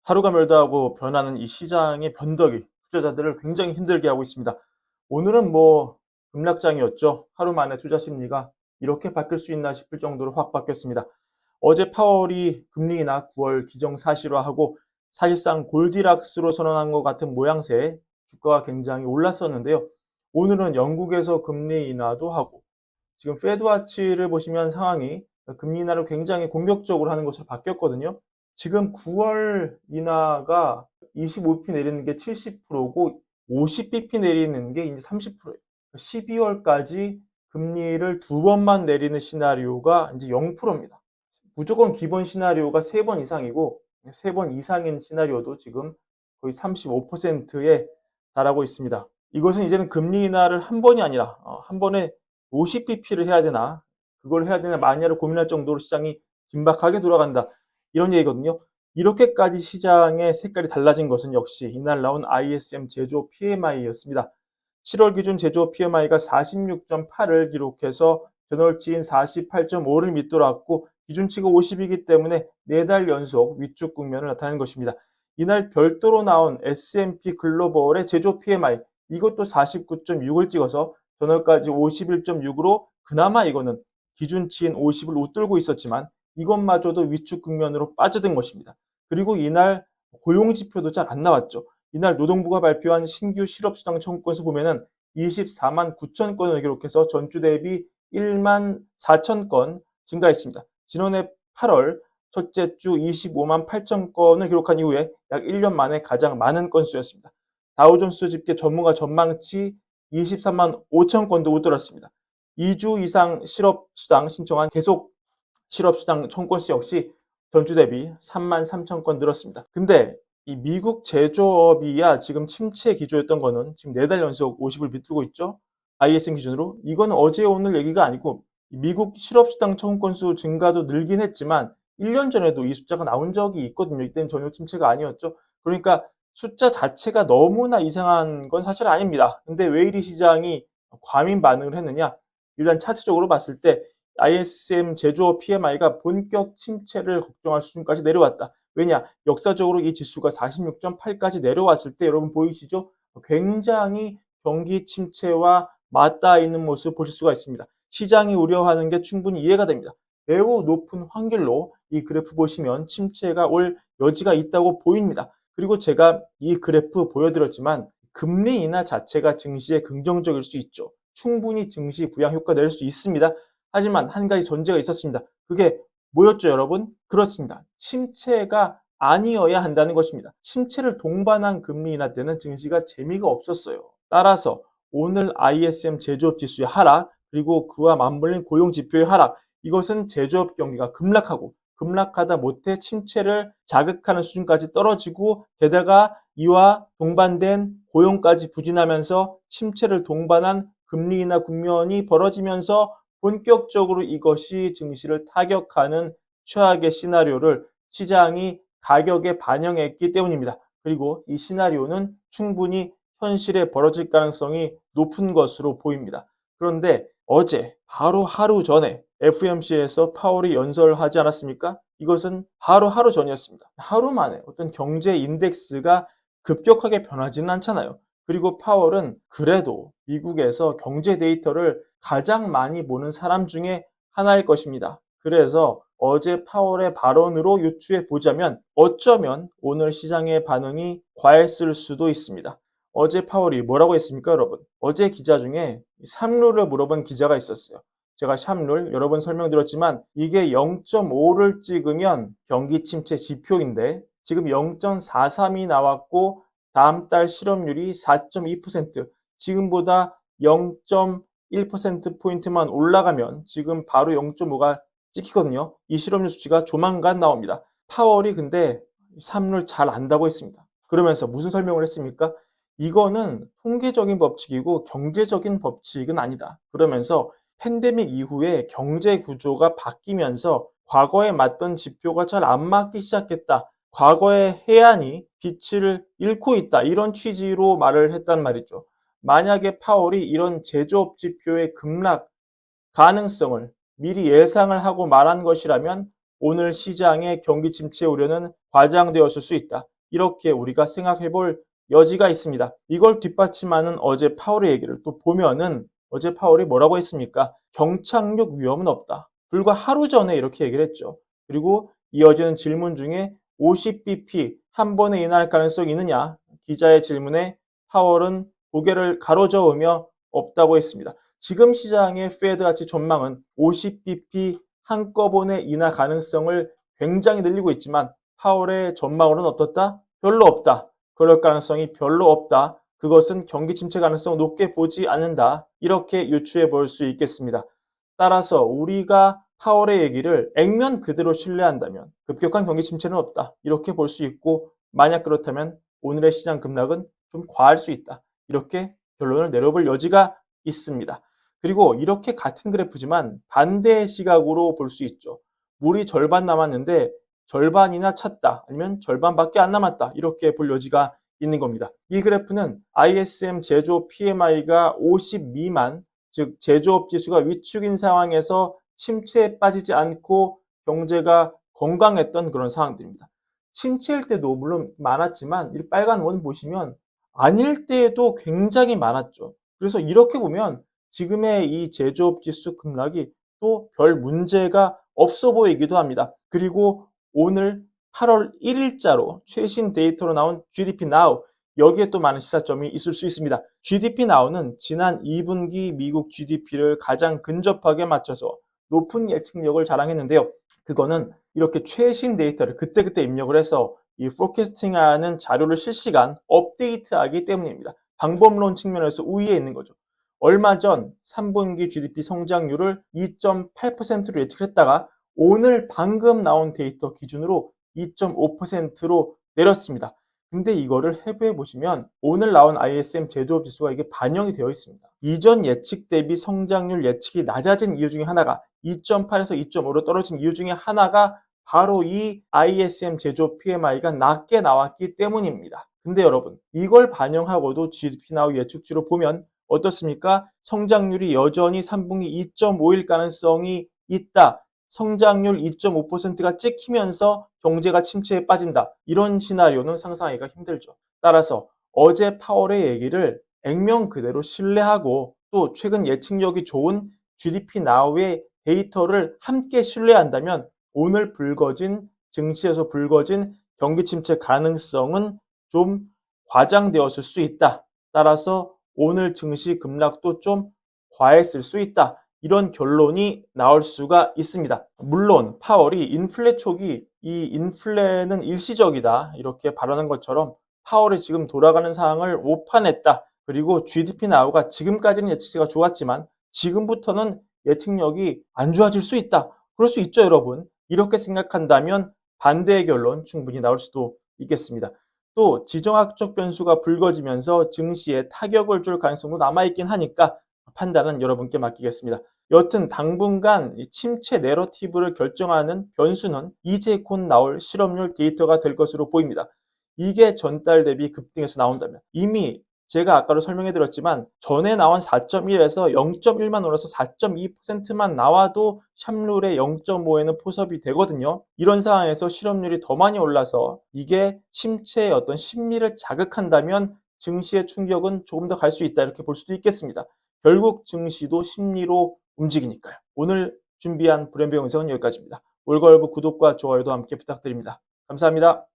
하루가 멀다하고 변하는 이 시장의 변덕이 투자자들을 굉장히 힘들게 하고 있습니다. 오늘은 급락장이었죠. 하루 만에 투자 심리가 이렇게 바뀔 수 있나 싶을 정도로 확 바뀌었습니다. 어제 파월이 금리 인하 9월 기정사실화하고 사실상 골디락스로 선언한 것 같은 모양새에 주가가 굉장히 올랐었는데요. 오늘은 영국에서 금리 인하도 하고 지금 페드와치를 보시면 상황이 금리 인하를 굉장히 공격적으로 하는 것으로 바뀌었거든요. 지금 9월 인하가 25bp 내리는 게 70%고 50bp 내리는 게 이제 30%예요. 12월까지 금리를 두 번만 내리는 시나리오가 이제 0%입니다. 무조건 기본 시나리오가 3번 이상이고 3번 이상인 시나리오도 지금 거의 35%에 달하고 있습니다. 이것은 이제는 금리 인하를 한 번이 아니라 한 번에 50bp를 해야 되나 그걸 해야 되나 마냐를 고민할 정도로 시장이 긴박하게 돌아간다. 이런 얘기거든요. 이렇게까지 시장의 색깔이 달라진 것은 역시 이날 나온 ISM 제조업 PMI였습니다. 7월 기준 제조업 PMI가 46.8을 기록해서 전월치인 48.5를 밑돌았고 기준치가 50이기 때문에 4달 연속 위축 국면을 나타낸 것입니다. 이날 별도로 나온 S&P 글로벌의 제조업 PMI 이것도 49.6을 찍어서 전월까지 51.6으로 그나마 이거는 기준치인 50을 웃돌고 있었지만 이것마저도 위축 국면으로 빠져든 것입니다. 그리고 이날 고용지표도 잘 안 나왔죠. 이날 노동부가 발표한 신규 실업수당 청구 건수 보면은 24만 9천 건을 기록해서 전주 대비 1만 4천 건 증가했습니다. 지난해 8월 첫째 주 25만 8천 건을 기록한 이후에 약 1년 만에 가장 많은 건수였습니다. 다우존스 집계 전문가 전망치 23만 5천 건도 웃돌았습니다. 2주 이상 실업수당 신청한 계속 실업수당 청건수 역시 전주 대비 3만 3천 건 늘었습니다. 근데 이 미국 제조업이야 지금 침체 기조였던 거는 지금 4달 연속 50을 밑돌고 있죠. ISM 기준으로. 이건 어제 오늘 얘기가 아니고 미국 실업수당 청구 건수 증가도 늘긴 했지만 1년 전에도 이 숫자가 나온 적이 있거든요. 이때는 전혀 침체가 아니었죠. 그러니까 숫자 자체가 너무나 이상한 건 사실 아닙니다. 근데 왜 이리 시장이 과민 반응을 했느냐? 일단 차트적으로 봤을 때 ISM 제조업 PMI가 본격 침체를 걱정할 수준까지 내려왔다. 왜냐? 역사적으로 이 지수가 46.8까지 내려왔을 때 여러분 보이시죠? 굉장히 경기 침체와 맞닿아 있는 모습을 보실 수가 있습니다. 시장이 우려하는 게 충분히 이해가 됩니다. 매우 높은 확률로 이 그래프 보시면 침체가 올 여지가 있다고 보입니다. 그리고 제가 이 그래프 보여드렸지만 금리 인하 자체가 증시에 긍정적일 수 있죠. 충분히 증시 부양 효과 낼 수 있습니다. 하지만 한 가지 전제가 있었습니다. 그게 뭐였죠, 여러분? 그렇습니다. 침체가 아니어야 한다는 것입니다. 침체를 동반한 금리 인하 때는 증시가 재미가 없었어요. 따라서 오늘 ISM 제조업 지수의 하락, 그리고 그와 맞물린 고용 지표의 하락, 이것은 제조업 경기가 급락하다 못해 침체를 자극하는 수준까지 떨어지고 게다가 이와 동반된 고용까지 부진하면서 침체를 동반한 금리 인하 국면이 벌어지면서 본격적으로 이것이 증시를 타격하는 최악의 시나리오를 시장이 가격에 반영했기 때문입니다. 그리고 이 시나리오는 충분히 현실에 벌어질 가능성이 높은 것으로 보입니다. 그런데 어제 바로 하루 전에 FOMC에서 파월이 연설하지 않았습니까? 이것은 바로 하루 전이었습니다. 하루 만에 어떤 경제 인덱스가 급격하게 변하지는 않잖아요. 그리고 파월은 그래도 미국에서 경제 데이터를 가장 많이 보는 사람 중에 하나일 것입니다. 그래서 어제 파월의 발언으로 유추해 보자면 어쩌면 오늘 시장의 반응이 과했을 수도 있습니다. 어제 파월이 뭐라고 했습니까, 여러분? 어제 기자 중에 샵룰을 물어본 기자가 있었어요. 제가 샵룰 여러 번 설명드렸지만 이게 0.5를 찍으면 경기 침체 지표인데 지금 0.43이 나왔고 다음 달 실업률이 4.2%, 지금보다 0.1%포인트만 올라가면 지금 바로 0.5가 찍히거든요. 이 실업률 수치가 조만간 나옵니다. 파월이 근데 삽률 잘 안다고 했습니다. 그러면서 무슨 설명을 했습니까? 이거는 통계적인 법칙이고 경제적인 법칙은 아니다. 그러면서 팬데믹 이후에 경제 구조가 바뀌면서 과거에 맞던 지표가 잘 안 맞기 시작했다. 과거의 해안이 빛을 잃고 있다. 이런 취지로 말을 했단 말이죠. 만약에 파월이 이런 제조업 지표의 급락 가능성을 미리 예상을 하고 말한 것이라면 오늘 시장의 경기 침체 우려는 과장되었을 수 있다. 이렇게 우리가 생각해 볼 여지가 있습니다. 이걸 뒷받침하는 어제 파월의 얘기를 또 보면은 어제 파월이 뭐라고 했습니까? 경착륙 위험은 없다. 불과 하루 전에 이렇게 얘기를 했죠. 그리고 이어지는 질문 중에 50bp 한 번에 인하할 가능성이 있느냐? 기자의 질문에 파월은 고개를 가로저으며 없다고 했습니다. 지금 시장의 페드 가치 전망은 50bp 한꺼번에 인하 가능성을 굉장히 늘리고 있지만 파월의 전망으로는 어떻다? 별로 없다. 그럴 가능성이 별로 없다. 그것은 경기 침체 가능성 높게 보지 않는다. 이렇게 유추해 볼 수 있겠습니다. 따라서 우리가 파월의 얘기를 액면 그대로 신뢰한다면 급격한 경기 침체는 없다. 이렇게 볼 수 있고 만약 그렇다면 오늘의 시장 급락은 좀 과할 수 있다. 이렇게 결론을 내려볼 여지가 있습니다. 그리고 이렇게 같은 그래프지만 반대의 시각으로 볼 수 있죠. 물이 절반 남았는데 절반이나 찼다. 아니면 절반밖에 안 남았다. 이렇게 볼 여지가 있는 겁니다. 이 그래프는 ISM 제조업 PMI가 50 미만, 즉 제조업 지수가 위축인 상황에서 침체에 빠지지 않고 경제가 건강했던 그런 상황들입니다. 침체일 때도 물론 많았지만 이 빨간 원 보시면 아닐 때에도 굉장히 많았죠. 그래서 이렇게 보면 지금의 이 제조업 지수 급락이 또 별 문제가 없어 보이기도 합니다. 그리고 오늘 8월 1일자로 최신 데이터로 나온 GDP Now, 여기에 또 많은 시사점이 있을 수 있습니다. GDP Now는 지난 2분기 미국 GDP를 가장 근접하게 맞춰서 높은 예측력을 자랑했는데요. 그거는 이렇게 최신 데이터를 그때그때 입력을 해서 이 포캐스팅하는 자료를 실시간 업데이트하기 때문입니다. 방법론 측면에서 우위에 있는 거죠. 얼마 전 3분기 GDP 성장률을 2.8%로 예측했다가 오늘 방금 나온 데이터 기준으로 2.5%로 내렸습니다. 근데 이거를 해부해 보시면 오늘 나온 ISM 제조업 지수가 이게 반영이 되어 있습니다. 이전 예측 대비 성장률 예측이 낮아진 이유 중에 하나가 2.8에서 2.5로 떨어진 이유 중에 하나가 바로 이 ISM 제조업 PMI가 낮게 나왔기 때문입니다. 근데 여러분, 이걸 반영하고도 GDP 나우 예측치로 보면 어떻습니까? 성장률이 여전히 3분기 2.5일 가능성이 있다. 성장률 2.5%가 찍히면서 경제가 침체에 빠진다. 이런 시나리오는 상상하기가 힘들죠. 따라서 어제 파월의 얘기를 액면 그대로 신뢰하고 또 최근 예측력이 좋은 GDP Now의 데이터를 함께 신뢰한다면 오늘 불거진 증시에서 불거진 경기 침체 가능성은 좀 과장되었을 수 있다. 따라서 오늘 증시 급락도 좀 과했을 수 있다. 이런 결론이 나올 수가 있습니다. 물론 파월이 인플레 초기 이 인플레는 일시적이다 이렇게 발언한 것처럼 파월이 지금 돌아가는 상황을 오판했다. 그리고 GDP 나우가 지금까지는 예측치가 좋았지만 지금부터는 예측력이 안 좋아질 수 있다. 그럴 수 있죠, 여러분. 이렇게 생각한다면 반대의 결론 충분히 나올 수도 있겠습니다. 또 지정학적 변수가 불거지면서 증시에 타격을 줄 가능성도 남아있긴 하니까 판단은 여러분께 맡기겠습니다. 여튼 당분간 침체 내러티브를 결정하는 변수는 이제 곧 나올 실업률 데이터가 될 것으로 보입니다. 이게 전달 대비 급등해서 나온다면 이미 제가 아까도 설명해 드렸지만 전에 나온 4.1에서 0.1만 올라서 4.2%만 나와도 샵룰의 0.5에는 포섭이 되거든요. 이런 상황에서 실업률이 더 많이 올라서 이게 침체의 어떤 심리를 자극한다면 증시의 충격은 조금 더 갈 수 있다 이렇게 볼 수도 있겠습니다. 결국 증시도 심리로 움직이니까요. 오늘 준비한 불연배 영상은 여기까지입니다. 올걸브 구독과 좋아요도 함께 부탁드립니다. 감사합니다.